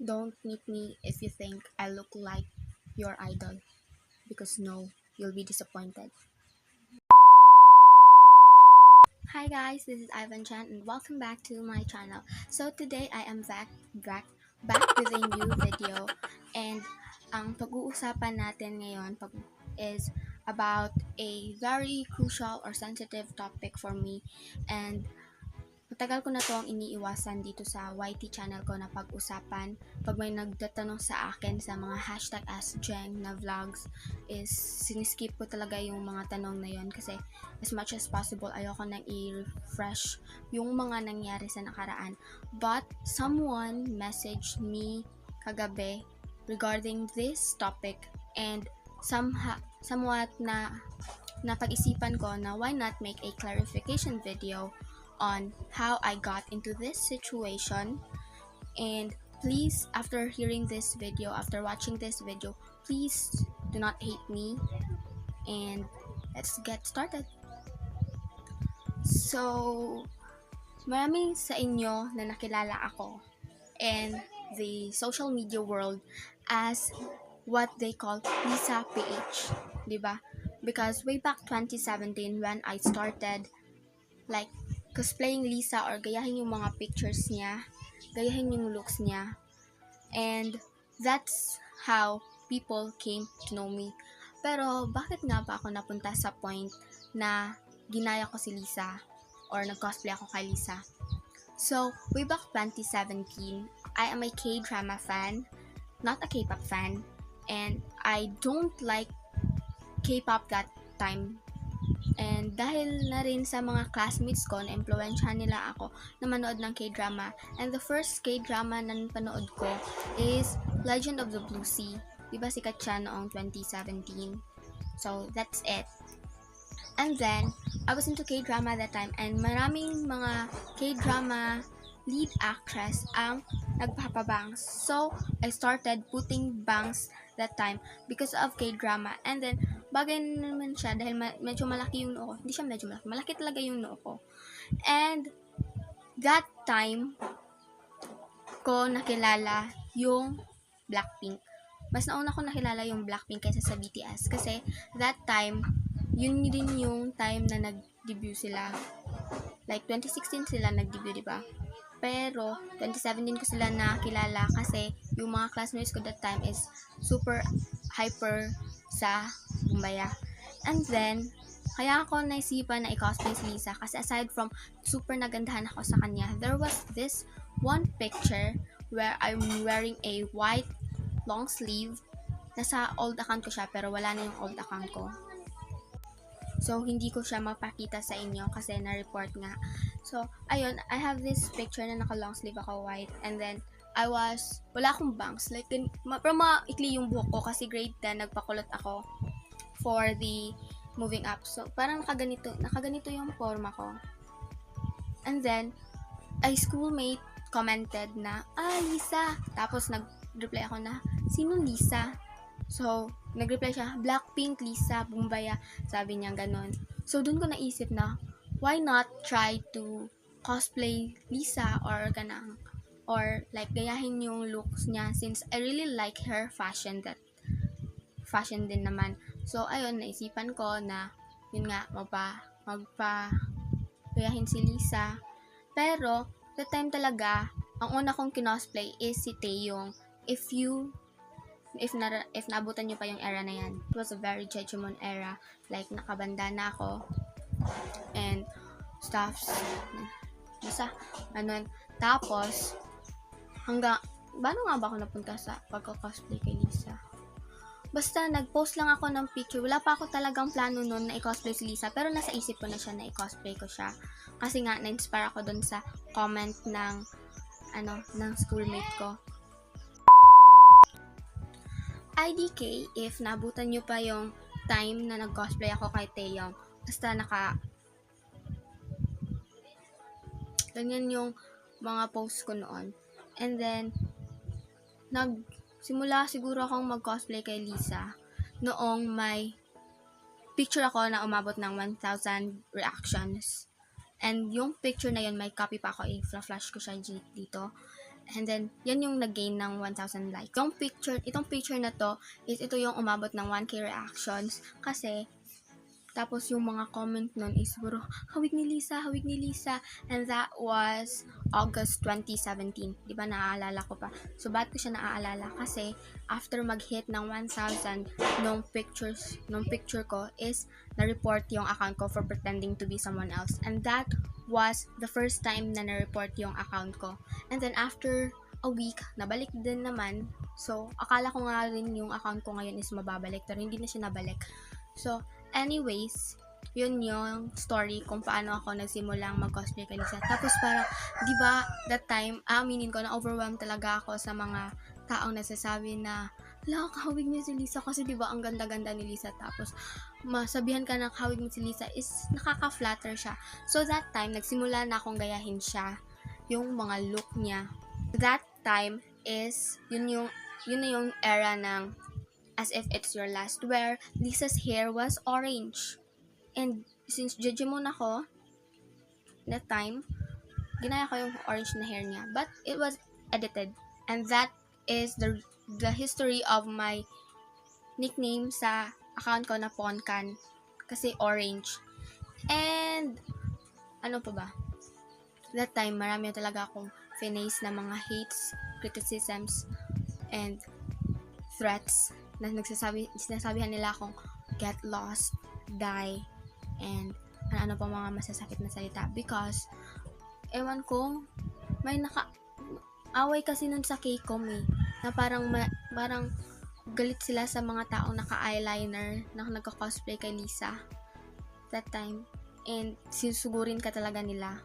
Don't meet me if you think I look like your idol, because no, you'll be disappointed. Hi guys, this is Ivan Chan and welcome back to my channel. So today I am back with a new video, and ang pag-uusapan natin ngayon is about a very crucial or sensitive topic for me, and matagal ko na itong iniiwasan dito sa YT channel ko na pag-usapan. Pag may nagtatanong sa akin sa mga hashtag AskJeng na vlogs, is siniskip ko talaga yung mga tanong na yon kasi as much as possible ayoko nang i-refresh yung mga nangyari sa nakaraan. But someone messaged me kagabi regarding this topic, and somewhat na napag-isipan ko na why not make a clarification video on how I got into this situation. And please, after watching this video, please do not hate me, and let's get started. So, marami sa inyo na nakilala ako in the social media world as what they call Lisa PH, diba? Because way back 2017 when I started like cosplaying Lisa or gayahin yung mga pictures niya, gayahin yung looks niya, and that's how people came to know me. Pero bakit nga ba ako napunta sa point na ginaya ko si Lisa or nag-cosplay ako kay Lisa? So, way back 2017, I am a K-drama fan, not a K-pop fan, and I don't like K-pop that time. And dahil na rin sa mga classmates ko, na-influensyahan nila ako na manood ng K-drama. And the first K-drama na napanood ko is Legend of the Blue Sea. Diba sikat siya noong 2017? So, that's it. And then, I was into K-drama that time, and maraming mga K-drama lead actress ang nagpapabangs. So, I started putting bangs that time because of K-drama. And then, bagay naman siya dahil medyo malaki yung noo ko. Hindi siya medyo malaki. Malaki talaga yung noo ko. And, that time, ko nakilala yung Blackpink. Mas nauna ko nakilala yung Blackpink kaysa sa BTS. Kasi, that time, yun din yung time na nag-debut sila. Like, 2016 sila nag-debut, diba? Pero, 2017 ko sila nakilala kasi yung mga classmates ko that time is super hyper sa Bumbaya. And then, kaya ako naisipan na i-cosplay si Lisa kasi aside from super nagandahan ako sa kanya, there was this one picture where I'm wearing a white long sleeve. Nasa old account ko siya pero wala na yung old account ko. So, hindi ko siya mapakita sa inyo kasi na-report nga. So, ayun, I have this picture na naka-long sleeve ako white, and then, wala akong bangs. Like, pero maikli yung buhok ko kasi grade 10, nagpakulot ako for the moving up. So, parang nakaganito yung forma ko. And then, a schoolmate commented na, Lisa! Tapos, nag-reply ako na, sino Lisa? So, nag-reply siya, Blackpink, Lisa, Bumbaya. Sabi niya ganon. So, dun ko naisip na, why not try to cosplay Lisa or like gayahin yung looks niya since I really like her fashion din naman. So, ayun, naisipan ko na, yun nga, gayahin si Lisa. Pero, the time talaga, ang una kong kinosplay is si Taeyong. If naabutan nyo pa yung era na yan, it was a very Jejemon era. Like, nakabanda na ako. And, stuffs. Basta, ganun. Tapos, paano nga ba ako napunta sa pagka-cosplay kay Lisa? Basta, nag-post lang ako ng picture. Wala pa ako talagang plano nun na i-cosplay si Lisa. Pero nasa isip ko na siya na i-cosplay ko siya. Kasi nga, na-inspire ako dun sa comment ng schoolmate ko. IDK, if nabutan nyo pa yung time na nag-cosplay ako kay Taeyong, basta ganyan yung mga posts ko noon. And then, nagsimula siguro akong mag-cosplay kay Lisa noong may picture ako na umabot ng 1,000 reactions. And yung picture na yun, may copy pa ako, i-flash ko siya dito. And then, yan yung nag-gain ng 1,000 likes. Itong picture na to, ito yung umabot ng 1K reactions. Kasi, tapos yung mga comment nun is puro, hawig ni Lisa. And that was August 2017. Di ba, naaalala ko pa. So, bakit ko siya naaalala? Kasi, after mag-hit ng 1,000, nung picture ko is, na-report yung account ko for pretending to be someone else. And that was the first time na na-report yung account ko. And then, after a week, nabalik din naman. So, akala ko nga rin yung account ko ngayon is mababalik. Pero hindi na siya nabalik. So, anyways, yun yung story kung paano ako nagsimulang mag-cosplay kay Lisa. Tapos parang, di ba, that time, aaminin ko na overwhelmed talaga ako sa mga taong nagsasabi na, hala, kahawig niyo si Lisa kasi di ba ang ganda-ganda ni Lisa. Tapos, masabihan ka ng kahawig mo si Lisa is nakaka-flatter siya. So that time, nagsimula na akong gayahin siya, yung mga look niya. That time is, yun na yung era ng As If It's Your Last, where Lisa's hair was orange. And since Jejemon ako, that time, ginaya ko yung orange na hair niya. But it was edited. And that is the history of my nickname sa account ko na Ponkan. Kasi orange. And, ano pa ba? That time, marami talaga akong face na mga hates, criticisms, and threats na sinasabihan nila akong get lost, die, and ano pa mga masasakit na salita. Because, ewan ko, may away kasi nun sa K-com na parang galit sila sa mga taong naka-eyeliner na nagka-cosplay kay Lisa that time. And sinusugurin ka talaga nila.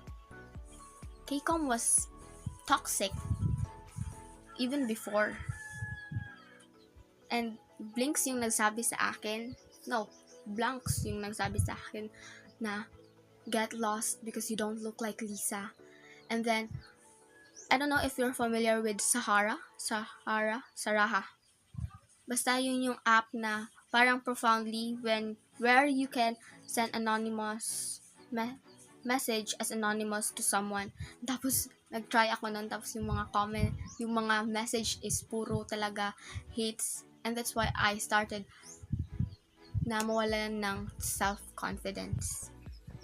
K-com was toxic even before. And Blanks yung nagsabi sa akin na get lost because you don't look like Lisa. And then, I don't know if you're familiar with Saraha. Basta yun yung app na parang profoundly where you can send anonymous message as anonymous to someone. Tapos, nag-try ako nun. Tapos yung mga comment, yung mga message is puro talaga hates. And that's why I started na mawalan ng self-confidence.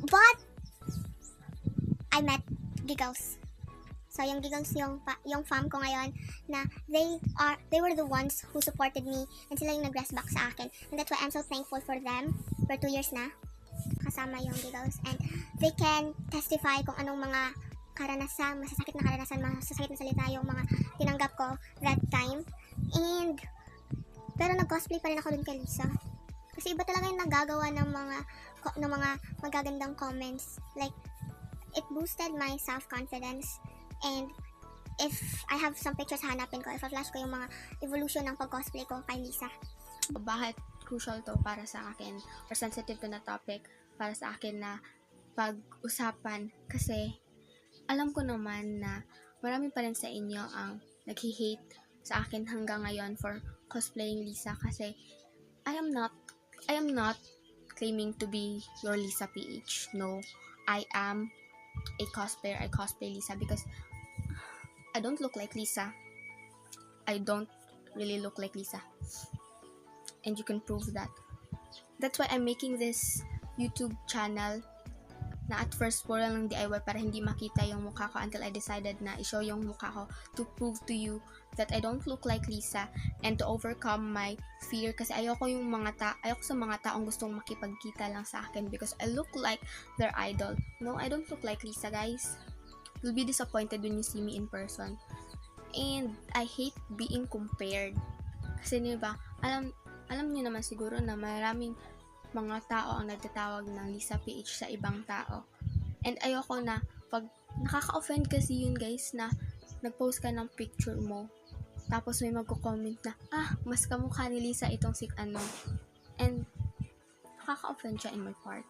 But I met Giggles. So yung Giggles yung fam ko ngayon na they were the ones who supported me and sila yung nag-rest back sa akin. And that's why I'm so thankful for them. For 2 years na kasama yung Giggles, and they can testify kung anong mga karanasan, masasakit na salita yung mga tinanggap ko that time. And pero nag-cosplay pa rin ako dun kay Lisa. Kasi iba talaga yung nagagawa ng mga magagandang comments. Like, it boosted my self-confidence. And if I have some pictures, hanapin ko, i-flash ko yung mga evolution ng pag-cosplay ko kay Lisa. Bakit crucial to para sa akin, or sensitive to na topic para sa akin na pag-usapan? Kasi, alam ko naman na marami pa rin sa inyo ang nag-hate sa akin hanggang ngayon for cosplaying Lisa, kasi I am not claiming to be your Lisa PH. No, I am a cosplayer. I cosplay Lisa because I don't look like Lisa. I don't really look like Lisa. And you can prove that. That's why I'm making this YouTube channel na at first puro lang DIY para hindi makita yung mukha ko until I decided na i-show yung mukha ko to prove to you that I don't look like Lisa and to overcome my fear, kasi ayoko sa mga taong gustong makipagkita lang sa akin because I look like their idol. No, I don't look like Lisa, guys. You'll be disappointed when you see me in person. And I hate being compared. Kasi diba, alam niyo naman siguro na maraming mga tao ang nagtatawag ng Lisa PH sa ibang tao. And ayoko na, pag nakaka-offend kasi yun, guys, na nag-post ka ng picture mo, tapos may magko-comment na, mas kamukha ni Lisa itong ano. And nakaka-offend siya in my part.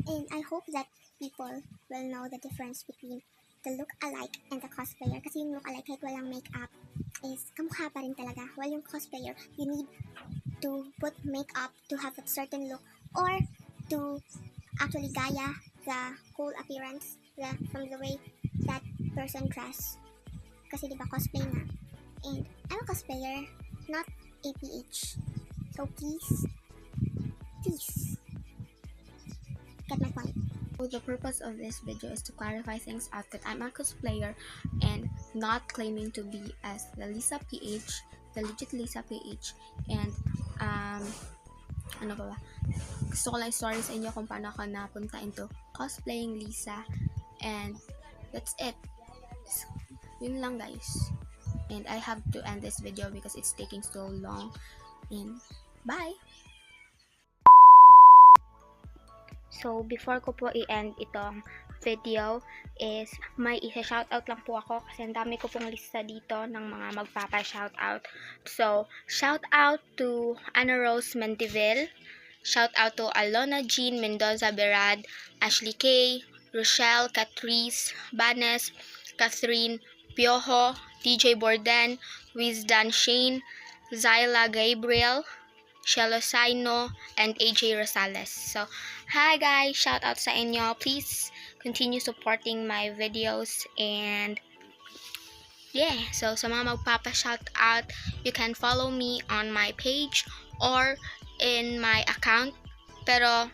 And I hope that people will know the difference between the look-alike and the cosplayer. Kasi yung look-alike, kahit walang makeup, is kamukha pa rin talaga. While yung cosplayer, you need to put makeup to have a certain look or to actually gaya the whole appearance from the way that person dress. kasi diba cosplay na. And I'm a cosplayer, not a PH. So please get my point. So the purpose of this video is to clarify things out that I'm a cosplayer and not claiming to be as the Lisa PH, the legit Lisa PH, and ano ba? Gusto ko lang story sa inyo kung paano ako napunta into cosplaying Lisa, and that's it. Yun lang guys. And I have to end this video because it's taking so long. And bye! So, before ko po i-end itong video is may isa-shoutout lang po ako kasi ang dami ko pong lista dito ng mga magpapa-shoutout. So, shoutout to Ana Rose Mendivil, shoutout to Alona Jean Mendoza Berad, Ashley K, Rochelle, Catrice, Banes, Catherine, Piojo, DJ Borden, Wizdan Shane, Zyla Gabriel, Shelosino, and AJ Rosales. So, hi guys! Shout out sa inyo. Please continue supporting my videos. And yeah, so sa mga magpapa-shout out, you can follow me on my page or in my account. Pero,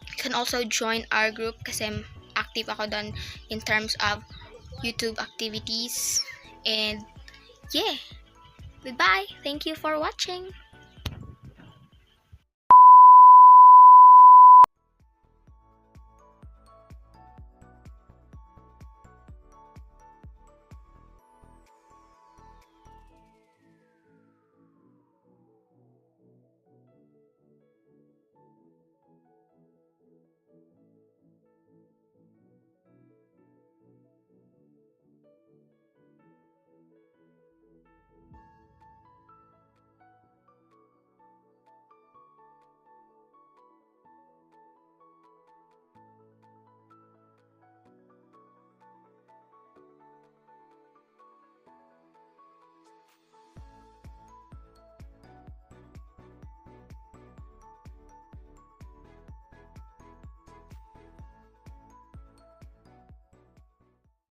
you can also join our group kasi active ako doon in terms of YouTube activities. And yeah, goodbye! Thank you for watching!